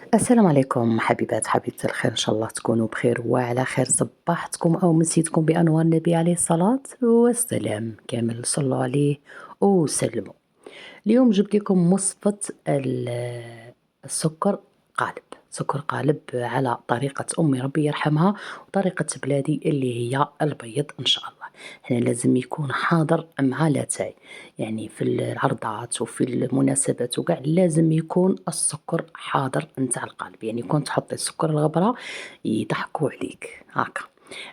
السلام عليكم حبيبات حبيبة الخير، إن شاء الله تكونوا بخير وعلى خير. صبحتكم أو مسيتكم بأنوار النبي عليه الصلاة والسلام. كامل صلوا عليه وسلموا. اليوم جبت لكم وصفة السكر قالب. سكر قالب على طريقة أمي ربي يرحمها وطريقة بلادي اللي هي البيض إن شاء الله. هنا لازم يكون حاضر مع لاتاي، يعني في العرضات وفي المناسبات وكاع لازم يكون السكر حاضر نتاع القالب، يعني كون تحطي السكر الغبرة يضحكوا عليك هاكا.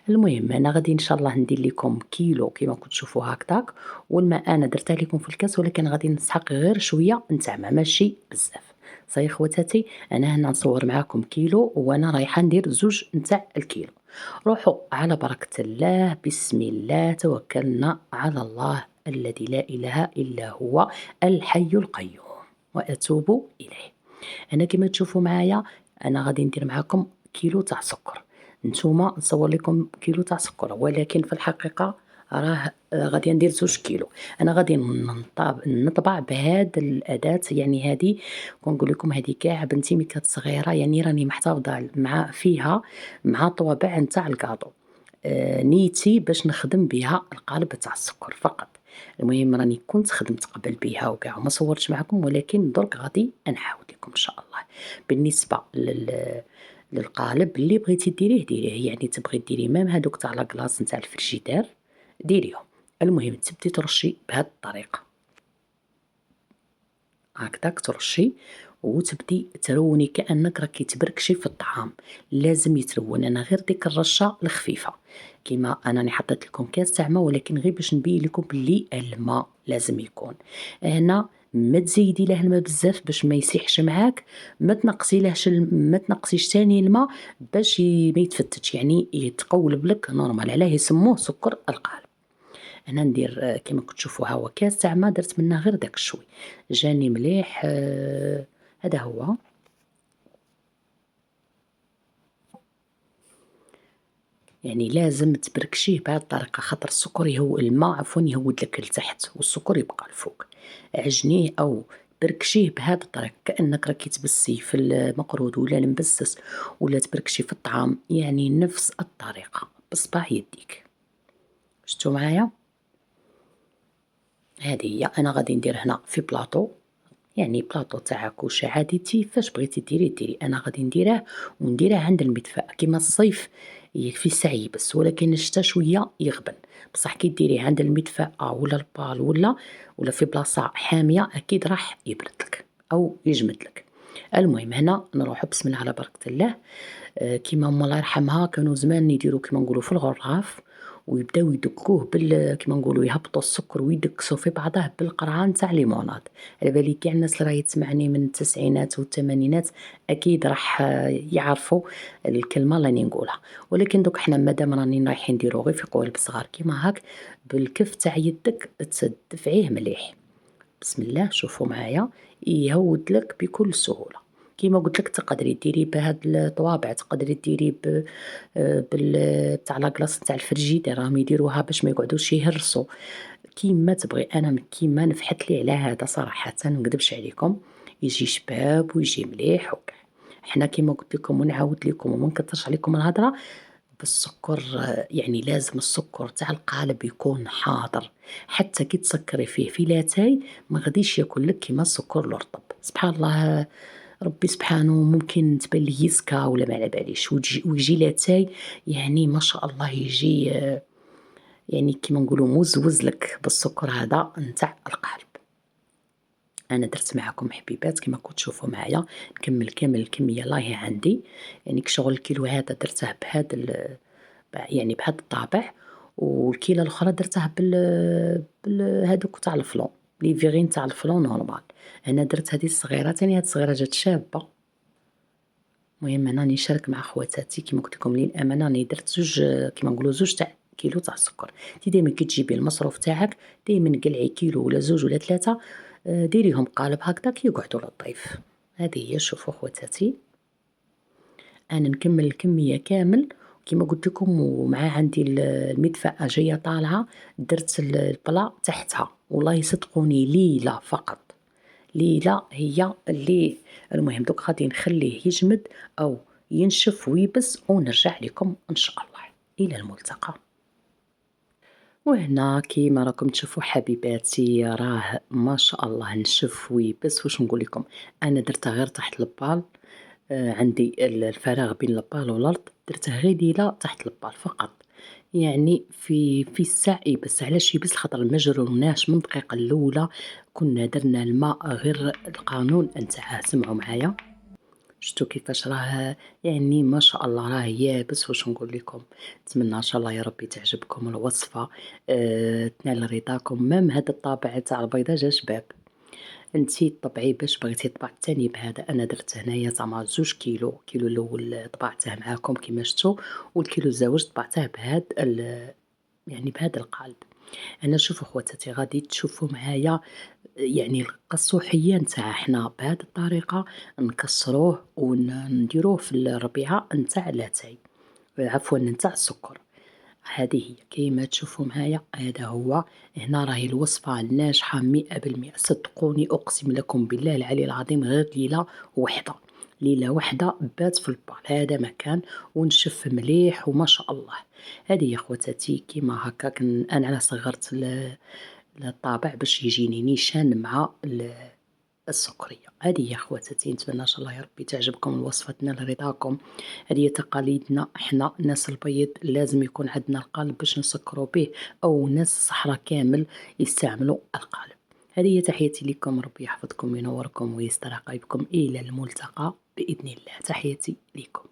المهم أنا غادي إن شاء الله ندير لكم كيلو كيما كنتوا تشوفوا هكداك، والماء أنا درتها لكم في الكاس ولكن غادي نسحق غير شوية نتاع ما ماشي بزاف. صاي خواتاتي، أنا هنا نصور معاكم كيلو وأنا رايحة ندير زوج نتاع الكيلو. روحوا على بركة الله، بسم الله توكلنا على الله الذي لا إله إلا هو الحي القيوم وأتوب إليه. أنا كما تشوفوا معايا أنا غادي ندير معاكم كيلو تاع سكر، نتوما نصور لكم كيلو تاع سكر ولكن في الحقيقة راه غادي ندير 2 كيلو. أنا غادي نطبع بهاد الأداة، يعني هادي كنقول لكم هادي كاع بنتي ملي كانت صغيرة، يعني راني محتفظة مع فيها مع طوابع نتاع الكاطو. نيتي باش نخدم بها القالب تاع السكر فقط. المهم راني كنت خدمت قبل بها وكاع وما صورتش معكم، ولكن درك غادي نعاود لكم ان شاء الله. بالنسبه للقالب اللي بغيتي ديريه، يعني تبغي ديري ميم هادوك تاع لاكلاص نتاع الفريجيدير ديريهم. المهم تبدي ترشي بهاد الطريقه هكداك، ترشي وتبدي تروني كأنك راكي تبركشي في الطعام. لازم يترون، انا غير ديك الرشه الخفيفه كيما انا راني حطيت لكم كاس تاع ما، ولكن غير باش نبين لكم بلي الماء لازم يكون هنا. ما تزيدي له الماء بزاف باش ما يسيحش معاك، ما تنقصيش ثاني الماء باش ما يتفتتش، يعني يتقولب لك نورمال. علاه يسموه سكر القالب. أنا ندير كيما كتشوفوا ها هو كاس تاع ما درت منه غير داك الشوي، جاني مليح. هذا هو. يعني لازم تبركشيه بهذه الطريقة خاطر السكر الماء عفوا يهود لك لتحت والسكر يبقى الفوق. عجنيه أو بركشيه بهذه الطريقة كأنك راكي تبسي في المقرود ولا المبسس ولا تبركشي في الطعام، يعني نفس الطريقة بصباع يديك. شتو معايا؟ هذه هي. أنا غادي ندير هنا في بلاطو، يعني بلاطو تاع كوشة عادي كيفاش بغيتي ديري. أنا غادي نديره عند المدفأ. كيما الصيف يكفي الساع يبس، ولكن الشتا شوية يغبن. بصح كي ديريه عند المدفأ ولا البال ولا في بلاصة حامية أكيد راح يبردلك أو يجمدلك. المهم هنا نروحو بسم الله على بركة الله. كيما أما الله يرحمها كانوا زمان يديروا كيما نقولوا في الغراف ويبداو يدقوه كيما نقولوا يهبطوا السكر ويدكسوا في بعضه بالقرعه تاع ليموناد. على بالي كاع الناس اللي راهي تسمعني من التسعينات والثمانينات اكيد راح يعرفوا الكلمه اللي راني نقولها. ولكن دوك حنا مادام راني رايحين نديرو غير في قوالب صغار كيما هاك، بالكف تاع يدك تدفعيه مليح. بسم الله شوفوا معايا يهود لك بكل سهوله. كيما قلت لك تقدري ديري بهاد الطوابع، تقدري ديري تاع لاكلاص تاع الفريجيدير راهم يديروها باش ما يقعدوش يهرسوا كيما تبغي. انا كيما نفحت لي على هذا صراحه ما نكذبش عليكم، يجي شباب ويجي مليح وكاع. احنا كيما قلت لكم ونعاود لكم وما نكثرش عليكم الهضره بالسكر. يعني لازم السكر تاع القالب يكون حاضر، حتى كي تسكري فيه في لاتاي ما غاديش ياكل لك كيما السكر الرطب. سبحان الله، ربي سبحانه ممكن تبان لي يسكا ولا ما على باليش ويجي لاتاي، يعني ما شاء الله يجي يعني كيما نقولوا موزوز لك بالسكر هذا نتاع القالب. انا درت معكم حبيبات كيما كنتوا تشوفوا معايا نكمل كامل الكميه لاهي عندي، يعني كشغل الكيلو هذا درته يعني بهذا الطابع، والكيله الاخرى درتها هذوك تاع الفلون لي فيغين تاع الفلون نورمال. انا درت هذه الصغيره ثاني، هذه الصغيره جات شابه. المهم انا راني نشارك مع خواتاتي كيما قلت لكم للامانه راني درت زوج كيما نقولوا زوج تاع كيلو تاع السكر. انت دائما كي تجيبي المصروف تاعك دائما قلعي كيلو ولا زوج ولا 3، ديريهم قالب هكذاك يقعدوا للضيف. هذه هي. شوفوا خواتاتي انا نكمل الكميه كامل كيما قلت لكم، ومع عندي المدفأة جايه طالعه درت البلا تحتها. والله صدقوني ليله فقط ليلة هي اللي المهم دوك غادي نخليه يجمد أو ينشف ويبس ونرجع لكم إن شاء الله. إلى الملتقى. وهنا كيما راكم تشوفوا حبيباتي راه ما شاء الله نشف ويبس. واش نقول لكم، أنا درته غير تحت البال. عندي الفراغ بين البال والأرض، درته غير ليلة تحت البال فقط. يعني في الساع يبس. علاش يبس؟ خاطر ما جروناش من الدقيقة الأولى، كنا درنا الماء غير القانون نتاعه. سمعوا معايا، شتو كيفاش راه يعني ما شاء الله راه يابس. واش نقول لكم، نتمنى ان شاء الله يا ربي تعجبكم الوصفة، تنال رضاكم. مام هذا الطابع تاع البيضة جا شباب، انتي طبعي باش بغيتي الطبع الثاني بهذا. انا درت هنايا زعما 2 كيلو. كيلو الاول طبعته معاكم كيما شفتوا، والكيلو الزواج طبعته بهذا يعني بهذا القالب. انا شوفوا خواتاتي غادي تشوفوا معايا يعني القصوحية نتاعها. حنا بهذه الطريقة نكسروه ونديروه في الربيعة نتاع لاتاي، عفوا نتاع السكر. هذه هي كيما تشوفوا معايا، هذا هو. هنا راهي الوصفة ناجحة 100%. صدقوني أقسم لكم بالله العلي العظيم، غير ليلة وحدة، ليلة وحدة بات في البال هذا مكان ونشف مليح وما شاء الله. هذه يا خواتاتي كيما هكاك أنا صغرت الطابع باش يجيني نيشان مع السكرية. هذه يا خواتاتي، نتمنى ان شاء الله يا ربي تعجبكم الوصفة تنال رضاكم. هذه تقاليدنا احنا ناس البيض، لازم يكون عندنا القالب باش نسكروا به، او ناس الصحراء كامل يستعملوا القالب. هذه هي تحياتي لكم، ربي يحفظكم وينوركم ويستر عقايبكم. الى الملتقى باذن الله. تحياتي لكم.